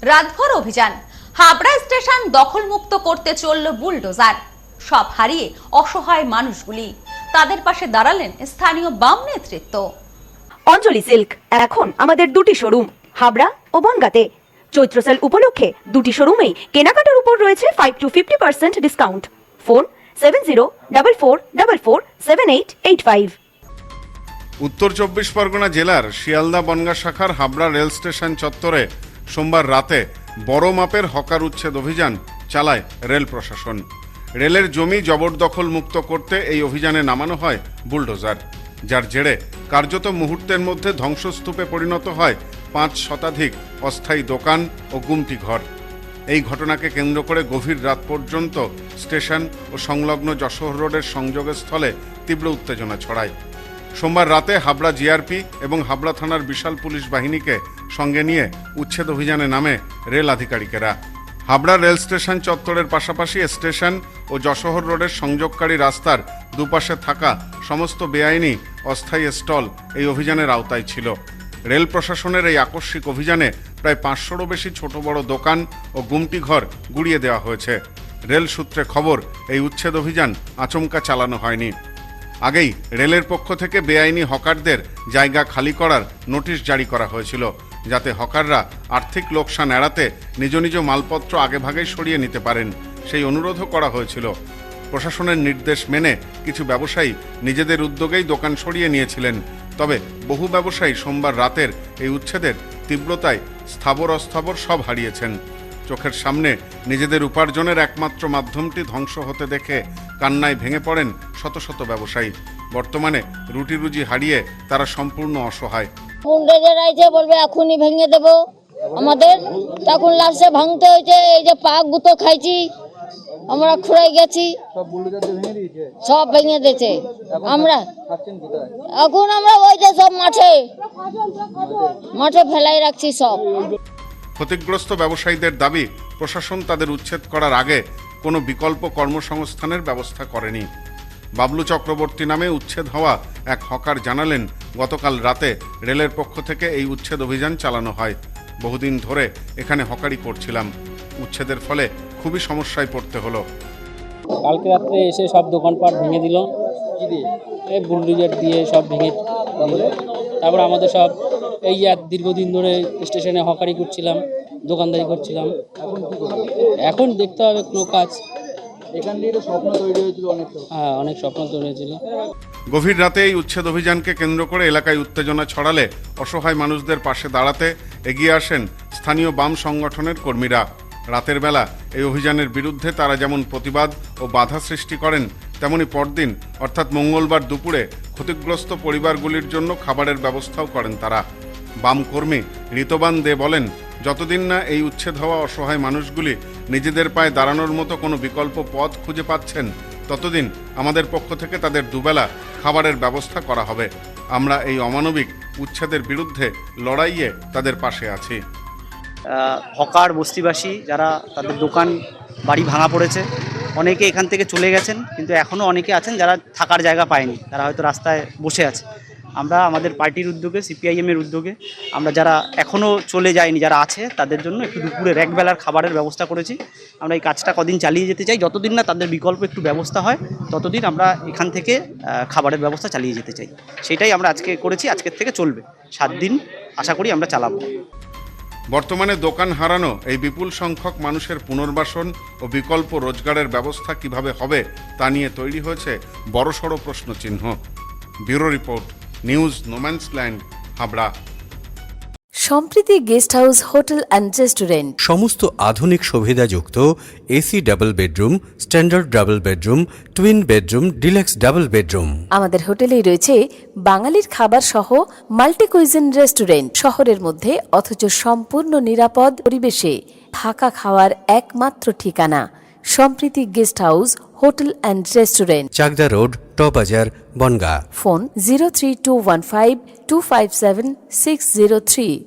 রাতভর অভিযান, হাবড়া স্টেশন দখলমুক্ত করতে চলল বুলডোজার। সব হারিয়ে অসহায় মানুষগুলি, তাদের পাশে দাঁড়ালেন স্থানীয় বাম নেতৃত্ব। অঞ্জলি সিল্ক এখন আমাদের দুটি শোরুম হাবড়া ও বনগাঁতে। চৈত্র সেল উপলক্ষে দুটি শোরুমেই কেনাকাটার উপর রয়েছে 5 to 50% ডিসকাউন্ট। ফোন 7044447885। উত্তর চব্বিশ পরগনা জেলার শিয়ালদা বনগাঁ শাখার হাবড়া রেল স্টেশন চত্বরে সোমবার রাতে বড় মাপের হকার উচ্ছেদ অভিযান চালায় রেল প্রশাসন। রেলের জমি জবরদখল মুক্ত করতে এই অভিযানে নামানো হয় বুলডোজার, যার জেরে কার্যত মুহূর্তের মধ্যে ধ্বংসস্তূপে পরিণত হয় 5 শতাধিক অস্থায়ী দোকান ও গুমটি ঘর। এই ঘটনাকে কেন্দ্র করে গভীর রাত পর্যন্ত স্টেশন ও সংলগ্ন যশোর রোডের সংযোগস্থলে তীব্র উত্তেজনা ছড়ায়। সোমবার রাতে হাবড়া জিআরপি এবং হাবড়া থানার বিশাল পুলিশ বাহিনীকে সঙ্গে নিয়ে উচ্ছেদ অভিযানে নামে রেল আধিকারিকেরা। হাবড়া রেল স্টেশন চত্বরের পাশাপাশি স্টেশন ও যশোর রোডের সংযোগকারী রাস্তার দুপাশে থাকা সমস্ত বেআইনি অস্থায়ী স্টল এই অভিযানের আওতায় ছিল। রেল প্রশাসনের এই আকস্মিক অভিযানে প্রায় 500রও বেশি ছোট বড় দোকান ও গুমটি ঘর গুড়িয়ে দেওয়া হয়েছে। রেল সূত্রে খবর, এই উচ্ছেদ অভিযান আচমকা চালানো হয়নি। আগেই রেলের পক্ষ থেকে বেআইনি হকারদের জায়গা খালি করার নোটিশ জারি করা হয়েছিল, যাতে হকাররা আর্থিক লোকসান এড়াতে নিজ নিজ মালপত্র আগেভাগেই সরিয়ে নিতে পারেন, সেই অনুরোধও করা হয়েছিল। প্রশাসনের নির্দেশ মেনে কিছু ব্যবসায়ী নিজেদের উদ্যোগেই দোকান সরিয়ে নিয়েছিলেন। তবে বহু ব্যবসায়ী সোমবার রাতের এই উচ্ছেদের তীব্রতায় স্থাবর অস্থাবর সব হারিয়েছেন। চোখের সামনে নিজেদের উপার্জনের একমাত্র মাধ্যমটি ধ্বংস হতে দেখে কান্নায় ভেঙে পড়েন শত শত ব্যবসায়ী। বর্তমানে রুটি রুজি হারিয়ে তারা সম্পূর্ণ অসহায়। বলবে এখনই ভেঙে দেবো আমাদের, তখন লাস্টে ভাঙতে হয়েছে। এই যে পাক গুতো খাইছি আমরা, খুঁড়াই গেছি, সব ভেঙে দিয়েছে। আমরা এখন ওই যে সব মাঠে ফেলাই রাখছি সব। ক্ষতিগ্রস্ত ব্যবসায়ীদের দাবি, প্রশাসন তাদের উচ্ছেদ করার আগে কোনো বিকল্প কর্মসংস্থানের ব্যবস্থা করেনি। বাবলু চক্রবর্তী নামে উচ্ছেদ হওয়া এক হকার জানালেন, গতকাল রাতে রেলের পক্ষ থেকে এই উচ্ছেদ অভিযান চালানো হয়। বহুদিন ধরে এখানে হকারি করছিলাম, উচ্ছেদের ফলে খুবই সমস্যায় পড়তে হলো। কালকে রাত্রে এসে সব দোকানপাট ভেঙে দিল, এই বুলডোজার দিয়ে সব ভেঙে দিল। তারপর আমাদের সব এই যে দীর্ঘদিন ধরে স্টেশনে হকারি করছিলাম, দোকানদারি করছিলাম, এখন দেখতে হবে কোনো কাজ। এখান দিয়ে স্বপ্ন তৈরি হয়েছিল, অনেক স্বপ্ন তৈরি হয়েছিল। গভীর রাতে এই উচ্ছেদ অভিযানকে কেন্দ্র করে এলাকায় উত্তেজনা ছড়ালে অসহায় মানুষদের পাশে দাঁড়াতে এগিয়ে আসেন স্থানীয় বাম সংগঠনের কর্মীরা। রাতের বেলা এই অভিযানের বিরুদ্ধে তারা যেমন প্রতিবাদ ও বাধা সৃষ্টি করেন, তেমনি পরদিন অর্থাৎ মঙ্গলবার দুপুরে ক্ষতিগ্রস্ত পরিবারগুলির জন্য খাবারের ব্যবস্থাও করেন তারা। বাম কর্মী ঋতবান দে বলেন, যতদিন না এই উচ্ছেদ হওয়া অসহায় মানুষগুলি নিজেদের পায়ে দাঁড়ানোর মতো কোনো বিকল্প পথ খুঁজে পাচ্ছেন, ততদিন আমাদের পক্ষ থেকে তাদের দুবেলা খাবারের ব্যবস্থা করা হবে। আমরা এই অমানবিক উচ্ছেদের বিরুদ্ধে লড়াইয়ে তাদের পাশে আছি। হকার বস্তিবাসী যারা, তাদের দোকান বাড়ি ভাঙা পড়েছে, অনেকে এখান থেকে চলে গেছেন, কিন্তু এখনও অনেকে আছেন যারা থাকার জায়গা পায়নি, তারা হয়তো রাস্তায় বসে আছে। আমরা আমাদের পার্টির উদ্যোগে, সিপিআইএমের উদ্যোগে, আমরা যারা এখনও চলে যায়নি, যারা আছে, তাদের জন্য একটু দুপুরের একবেলার খাবারের ব্যবস্থা করেছি। আমরা এই কাজটা কদিন চালিয়ে যেতে চাই, যতদিন না তাদের বিকল্প একটু ব্যবস্থা হয়, ততদিন আমরা এখান থেকে খাবারের ব্যবস্থা চালিয়ে যেতে চাই। সেটাই আমরা আজকে করেছি, আজকের থেকে চলবে 7 দিন, আশা করি আমরা চালাবো। বর্তমানে দোকান হারানো এই বিপুল সংখ্যক মানুষের পুনর্বাসন ও বিকল্প রোজগারের ব্যবস্থা কিভাবে হবে তা নিয়ে তৈরি হয়েছে বড়সড় প্রশ্নচিহ্ন। Bureau report, news no man's land, Habra. Sampriti guest house hotel and restaurant, সমস্ত আধুনিক সুবিধাযুক্ত AC double bedroom, standard double bedroom, twin bedroom, deluxe double bedroom. আমাদের হোটেলেই রয়েছে বাঙালির খাবার সহ মাল্টি কুইজিন রেস্টুরেন্ট। শহরের মধ্যে অথচ সম্পূর্ণ নিরাপদ পরিবেশে থাকা খাওয়ার একমাত্র ঠিকানা Sampriti guest house hotel and restaurant, Chakdah road, টবাজার, বনগাঁ। ফোন 03215257603।